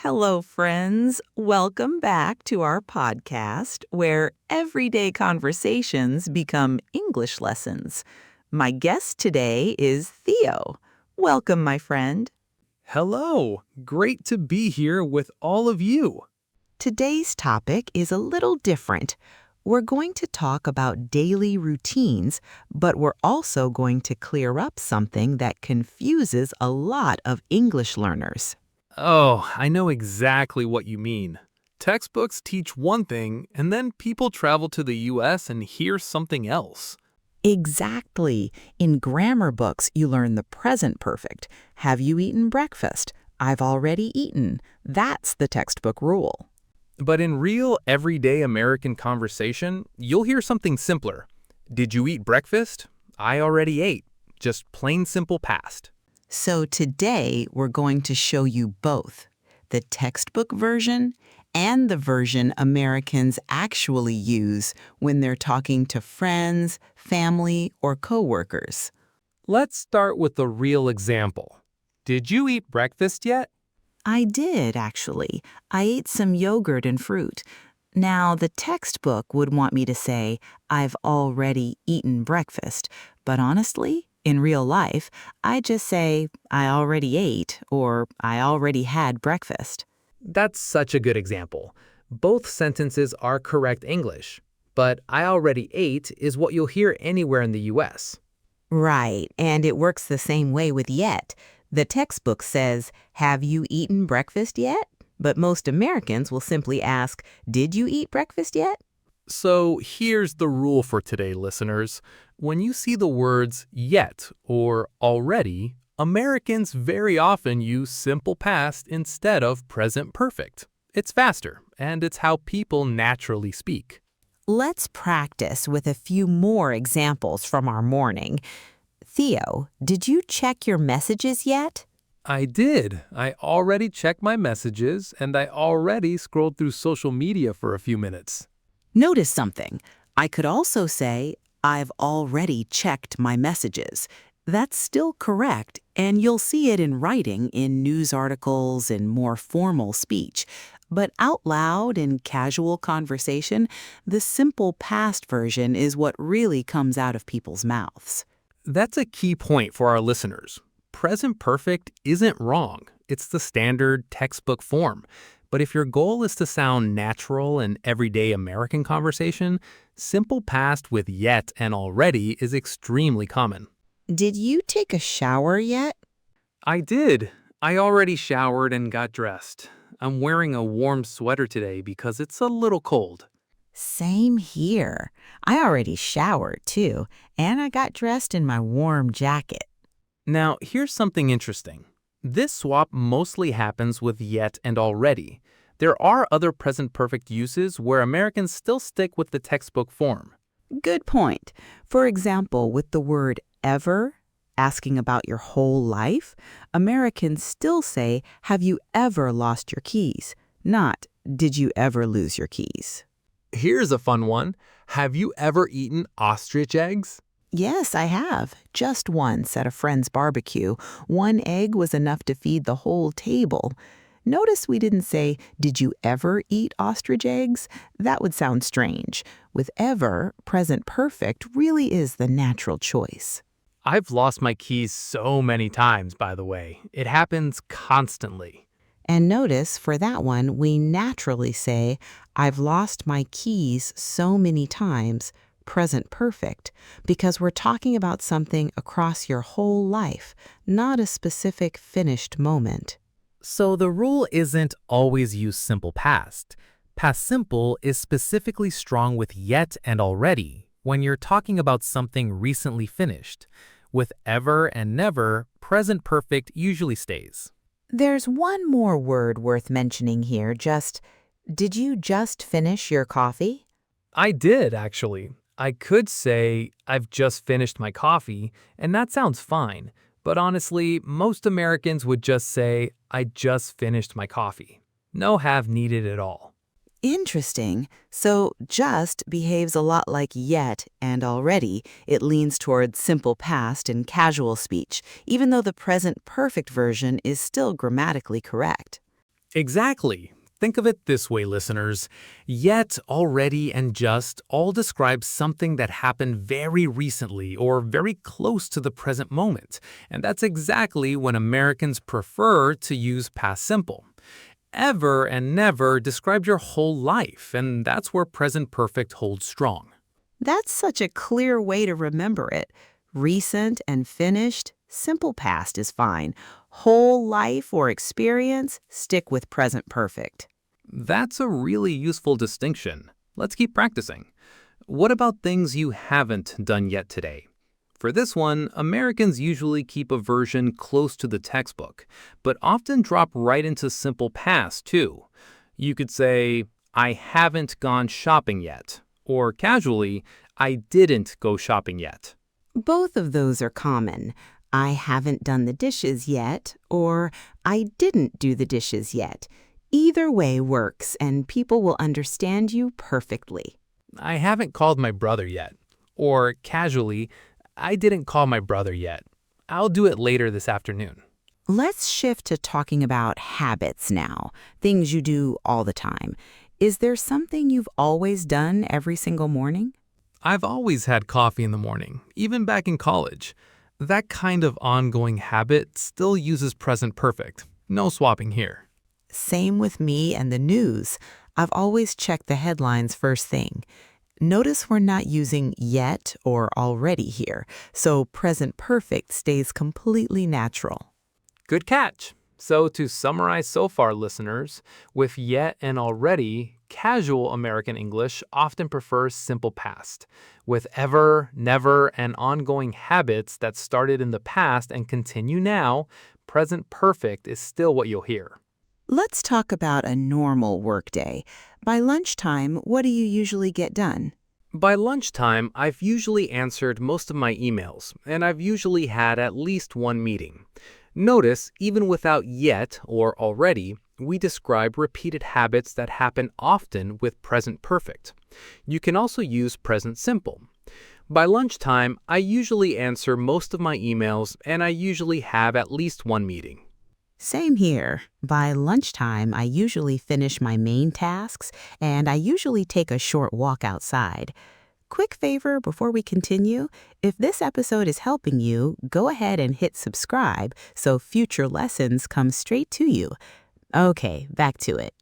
Hello, friends. Welcome back to our podcast where everyday conversations become English lessons. My guest today is Theo. Welcome, my friend. Hello! Great to be here with all of you. Today's topic is a little different. We're going to talk about daily routines, but we're also going to clear up something that confuses a lot of English learners. Oh, I know exactly what you mean. Textbooks teach one thing, and then people travel to the US and hear something else. Exactly. In grammar books, you learn the present perfect. Have you eaten breakfast? I've already eaten. That's the textbook rule. But in real, everyday American conversation, you'll hear something simpler. Did you eat breakfast? I already ate. Just plain simple past. So today, we're going to show you both the textbook version and the version Americans actually use when they're talking to friends, family, or coworkers. Let's start with a real example. Did you eat breakfast yet? I did, actually. I ate some yogurt and fruit. Now, the textbook would want me to say, I've already eaten breakfast. But honestly, in real life, I just say, I already ate or I already had breakfast. That's such a good example. Both sentences are correct English, but I already ate is what you'll hear anywhere in the US. Right, and it works the same way with yet. The textbook says, have you eaten breakfast yet? But most Americans will simply ask, did you eat breakfast yet? So here's the rule for today, listeners. When you see the words yet or already, Americans very often use simple past instead of present perfect. It's faster, and it's how people naturally speak. Let's practice with a few more examples from our morning. Theo, did you check your messages yet? I did. I already checked my messages, and I already scrolled through social media for a few minutes. Notice something. I could also say, I've already checked my messages. That's still correct, and you'll see it in writing in news articles and more formal speech. But out loud in casual conversation, the simple past version is what really comes out of people's mouths. That's a key point for our listeners. Present perfect isn't wrong. It's the standard textbook form. But if your goal is to sound natural in everyday American conversation, simple past with yet and already is extremely common. Did you take a shower yet? I did. I already showered and got dressed. I'm wearing a warm sweater today because it's a little cold. Same here. I already showered too, and I got dressed in my warm jacket. Now, here's something interesting. This swap mostly happens with yet and already. There are other present perfect uses where Americans still stick with the textbook form. Good point. For example, with the word ever, asking about your whole life, Americans still say, have you ever lost your keys? Not, did you ever lose your keys? Here's a fun one. Have you ever eaten ostrich eggs? Yes, I have. Just once at a friend's barbecue. One egg was enough to feed the whole table. Notice we didn't say, did you ever eat ostrich eggs? That would sound strange. With ever, present perfect really is the natural choice. I've lost my keys so many times, by the way. It happens constantly. And notice for that one, we naturally say, I've lost my keys so many times, present perfect, because we're talking about something across your whole life, not a specific finished moment. So the rule isn't always use simple past. Past simple is specifically strong with yet and already when you're talking about something recently finished. With ever and never, present perfect usually stays. There's one more word worth mentioning here, did you just finish your coffee? I did, actually. I could say, I've just finished my coffee, and that sounds fine. But honestly, most Americans would just say, I just finished my coffee. No have needed at all. Interesting. So just behaves a lot like yet and already. It leans toward simple past and casual speech, even though the present perfect version is still grammatically correct. Exactly. Think of it this way, listeners. Yet, already, and just all describe something that happened very recently or very close to the present moment. And that's exactly when Americans prefer to use past simple. Ever and never describe your whole life, and that's where present perfect holds strong. That's such a clear way to remember it. Recent and finished, simple past is fine. Whole life or experience, stick with present perfect. That's a really useful distinction. Let's keep practicing. What about things you haven't done yet today? For this one, Americans usually keep a version close to the textbook, but often drop right into simple past too. You could say, I haven't gone shopping yet, or casually, I didn't go shopping yet. Both of those are common. I haven't done the dishes yet, or I didn't do the dishes yet. Either way works, and people will understand you perfectly. I haven't called my brother yet. Or casually, I didn't call my brother yet. I'll do it later this afternoon. Let's shift to talking about habits now, things you do all the time. Is there something you've always done every single morning? I've always had coffee in the morning, even back in college. That kind of ongoing habit still uses present perfect. No swapping here. Same with me and the news. I've always checked the headlines first thing. Notice we're not using yet or already here, so present perfect stays completely natural. Good catch. So to summarize so far, listeners, with yet and already, casual American English often prefers simple past. With ever, never, and ongoing habits that started in the past and continue now, present perfect is still what you'll hear. Let's talk about a normal workday. By lunchtime, what do you usually get done? By lunchtime, I've usually answered most of my emails, and I've usually had at least one meeting. Notice, even without yet or already, we describe repeated habits that happen often with present perfect. You can also use present simple. By lunchtime, I usually answer most of my emails, and I usually have at least one meeting. Same here. By lunchtime, I usually finish my main tasks, and I usually take a short walk outside. Quick favor before we continue, if this episode is helping you, go ahead and hit subscribe so future lessons come straight to you. Okay, back to it.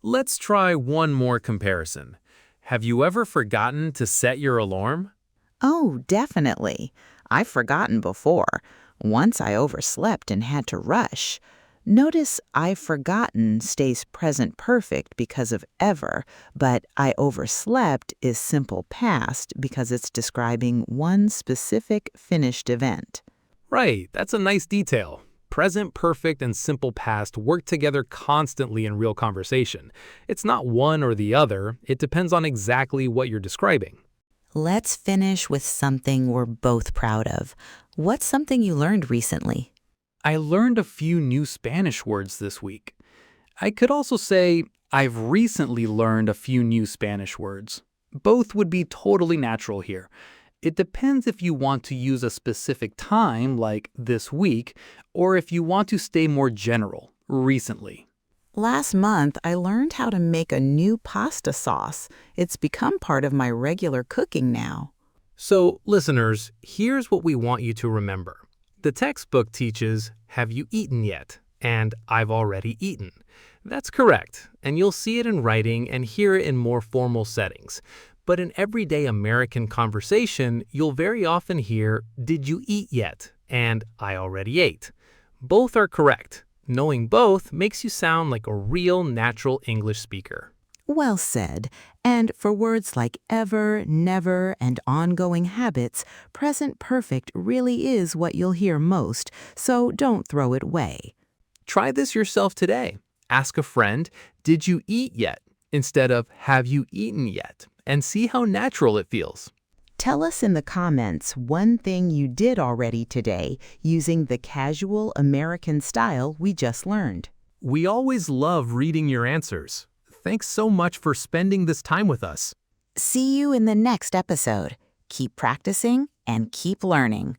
Let's try one more comparison. Have you ever forgotten to set your alarm? Oh, definitely. I've forgotten before. Once I overslept and had to rush. Notice I've forgotten stays present perfect because of ever, but I overslept is simple past because it's describing one specific finished event. Right, that's a nice detail. Present perfect and simple past work together constantly in real conversation. It's not one or the other, it depends on exactly what you're describing. Let's finish with something we're both proud of. What's something you learned recently? I learned a few new Spanish words this week. I could also say, I've recently learned a few new Spanish words. Both would be totally natural here. It depends if you want to use a specific time, like this week, or if you want to stay more general, recently. Last month, I learned how to make a new pasta sauce. It's become part of my regular cooking now. So, listeners, here's what we want you to remember. The textbook teaches, have you eaten yet? And I've already eaten. That's correct, and you'll see it in writing and hear it in more formal settings. But in everyday American conversation, you'll very often hear, did you eat yet? And I already ate. Both are correct. Knowing both makes you sound like a real natural English speaker. Well said. And for words like ever, never, and ongoing habits, present perfect really is what you'll hear most, so don't throw it away. Try this yourself today. Ask a friend, did you eat yet? Instead of, have you eaten yet? And see how natural it feels. Tell us in the comments one thing you did already today using the casual American style we just learned. We always love reading your answers. Thanks so much for spending this time with us. See you in the next episode. Keep practicing and keep learning.